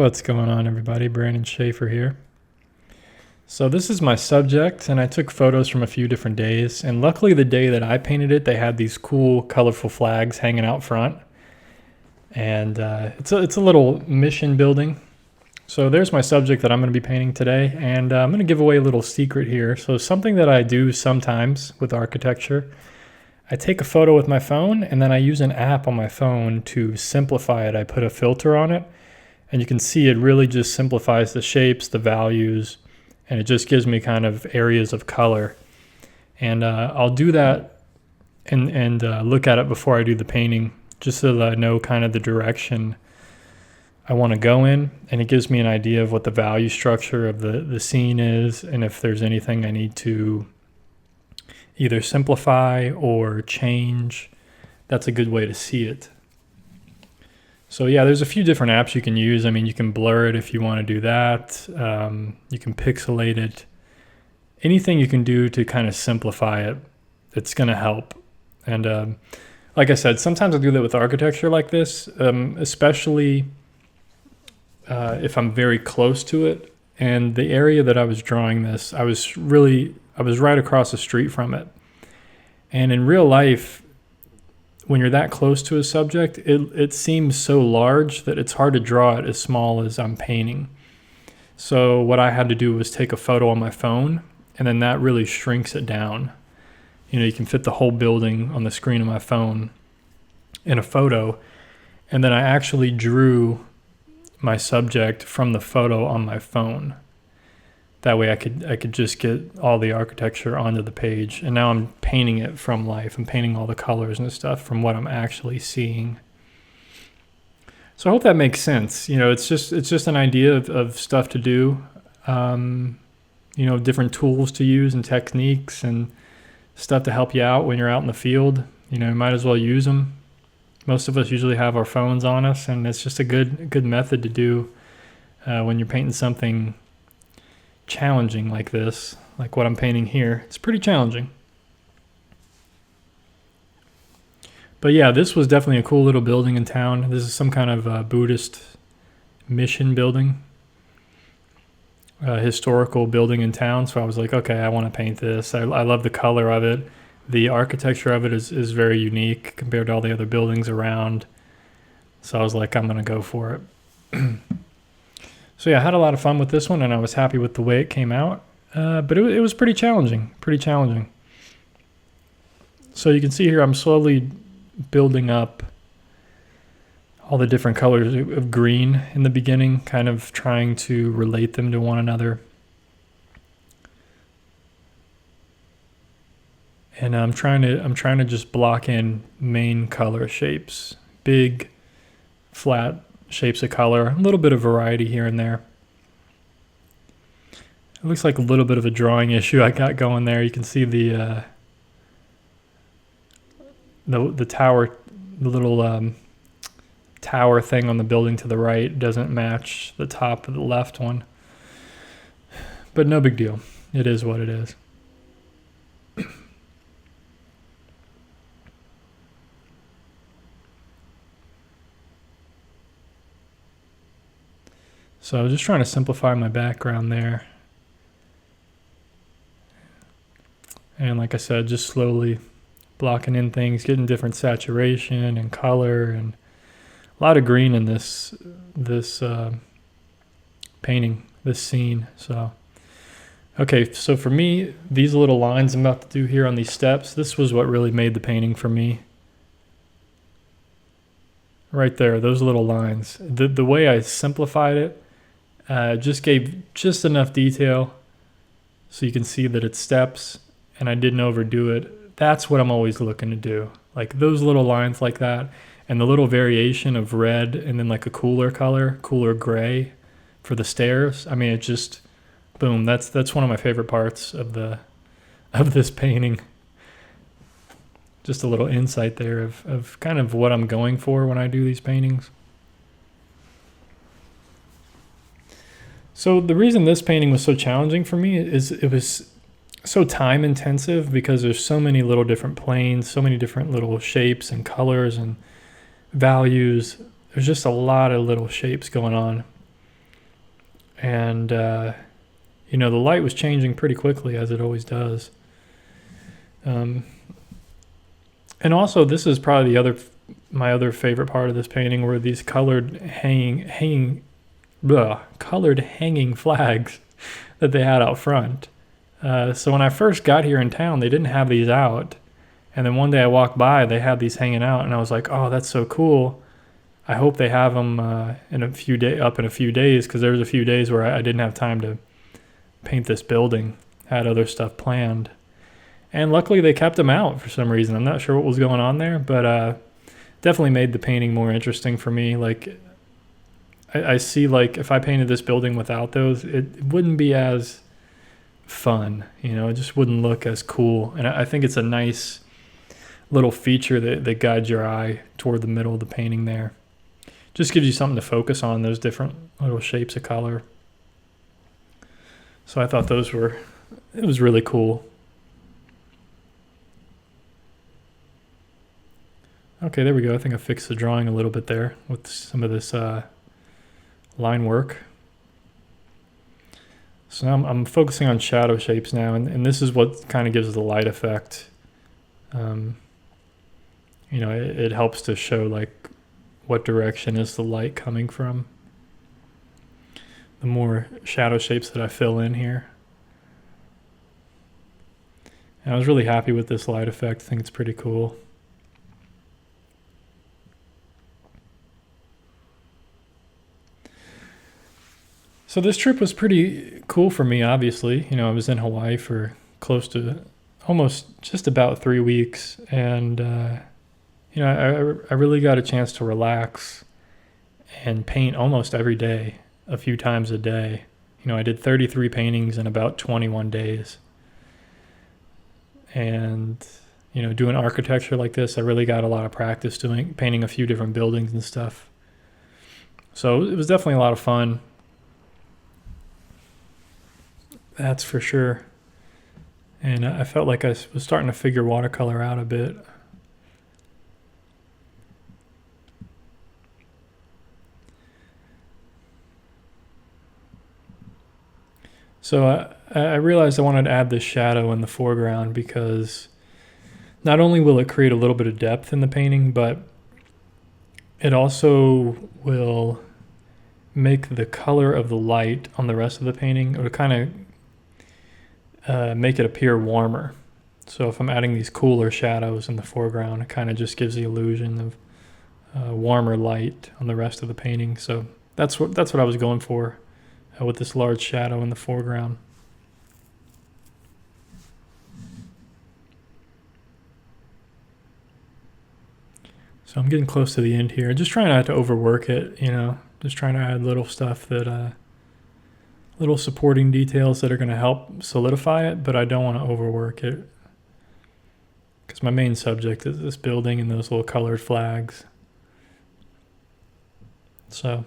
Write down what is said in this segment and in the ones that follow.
What's going on, everybody? Brandon Schaefer here. So this is my subject, and I took photos from a few different days, and luckily the day that I painted it, they had these cool colorful flags hanging out front, and it's a little mission building. So there's my subject that I'm going to be painting today, and I'm going to give away a little secret here. So something that I do sometimes with architecture, I take a photo with my phone, and then I use an app on my phone to simplify it. I put a filter on it, and you can see it really just simplifies the shapes, the values, and it just gives me kind of areas of color. And I'll do that and look at it before I do the painting, just so that I know kind of the direction I want to go in. And it gives me an idea of what the value structure of the scene is, and if there's anything I need to either simplify or change. That's a good way to see it. So yeah, there's a few different apps you can use. I mean, you can blur it if you want to do that. You can pixelate it. Anything you can do to kind of simplify it, it's going to help. And like I said, sometimes I do that with architecture like this, especially if I'm very close to it. And the area that I was drawing this, I was right across the street from it. And in real life, when you're that close to a subject, it seems so large that it's hard to draw it as small as I'm painting. So what I had to do was take a photo on my phone, and then that really shrinks it down. You know, you can fit the whole building on the screen of my phone in a photo. And then I actually drew my subject from the photo on my phone. That way I could just get all the architecture onto the page. And now I'm painting it from life. I'm painting all the colors and stuff from what I'm actually seeing. So I hope that makes sense. You know, it's just an idea of stuff to do. You know, different tools to use and techniques and stuff to help you out when you're out in the field. You know, you might as well use them. Most of us usually have our phones on us, and it's just a good method to do when you're painting something challenging like this, like what I'm painting here. It's pretty challenging. But yeah, this was definitely a cool little building in town. This is some kind of Buddhist mission building, historical building in town. So I was like, okay, I want to paint this. I love the color of it. The architecture of it is very unique compared to all the other buildings around. So I was like, I'm going to go for it. So yeah, I had a lot of fun with this one, and I was happy with the way it came out. But it was pretty challenging. So you can see here, I'm slowly building up all the different colors of green in the beginning, kind of trying to relate them to one another. And I'm trying to just block in main color shapes, big, flat shapes of color, a little bit of variety here and there. It looks like a little bit of a drawing issue I got going there. You can see the tower, the little tower thing on the building to the right doesn't match the top of the left one. But no big deal. It is what it is. So I was just trying to simplify my background there. And like I said, just slowly blocking in things, getting different saturation and color, and a lot of green in this painting, this scene. So, okay, so for me, these little lines I'm about to do here on these steps, this was what really made the painting for me. Right there, those little lines. The way I simplified it, just gave just enough detail so you can see that it's steps, and I didn't overdo it. That's what I'm always looking to do. Like those little lines like that, and the little variation of red, and then like a cooler color, cooler gray for the stairs. I mean, it just, boom, that's one of my favorite parts of this painting. Just a little insight there of kind of what I'm going for when I do these paintings. So the reason this painting was so challenging for me is it was so time intensive, because there's so many little different planes, so many different little shapes and colors and values. There's just a lot of little shapes going on. And, you know, the light was changing pretty quickly, as it always does. And also, this is probably my other favorite part of this painting, were these colored hanging flags that they had out front. So when I first got here in town, they didn't have these out. And then one day I walked by, they had these hanging out, and I was like, oh, that's so cool. I hope they have them in a few days, because there was a few days where I didn't have time to paint this building. I had other stuff planned. And luckily they kept them out for some reason. I'm not sure what was going on there, but definitely made the painting more interesting for me. Like, I see, like, if I painted this building without those, it wouldn't be as fun, you know, it just wouldn't look as cool. And I think it's a nice little feature that guides your eye toward the middle of the painting there. Just gives you something to focus on, those different little shapes of color. So I thought it was really cool. Okay, there we go. I think I fixed the drawing a little bit there with some of this line work. So now I'm focusing on shadow shapes now, and this is what kind of gives the light effect. You know, it helps to show, like, what direction is the light coming from. The more shadow shapes that I fill in here. And I was really happy with this light effect. I think it's pretty cool. So this trip was pretty cool for me, obviously. You know, I was in Hawaii for close to almost just about 3 weeks, and you know, I really got a chance to relax and paint almost every day, a few times a day. You know, I did 33 paintings in about 21 days. And, you know, doing architecture like this, I really got a lot of practice painting a few different buildings and stuff. So it was definitely a lot of fun. That's for sure. And I felt like I was starting to figure watercolor out a bit. So I realized I wanted to add this shadow in the foreground, because not only will it create a little bit of depth in the painting, but it also will make the color of the light on the rest of the painting, or kind of make it appear warmer. So if I'm adding these cooler shadows in the foreground, it kind of just gives the illusion of warmer light on the rest of the painting. So that's what I was going for. With this large shadow in the foreground. So I'm getting close to the end here. Just trying not to overwork it, you know. Just trying to add little stuff that, little supporting details that are going to help solidify it, but I don't want to overwork it. Because my main subject is this building and those little colored flags. So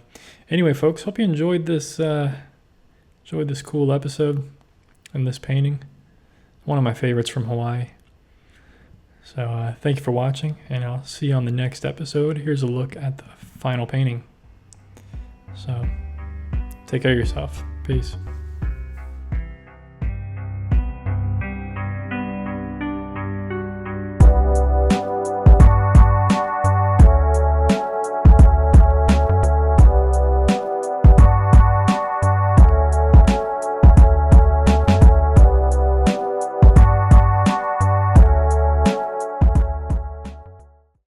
anyway, folks, hope you enjoyed this cool episode and this painting. One of my favorites from Hawaii. So thank you for watching, and I'll see you on the next episode. Here's a look at the final painting. So take care of yourself. Peace.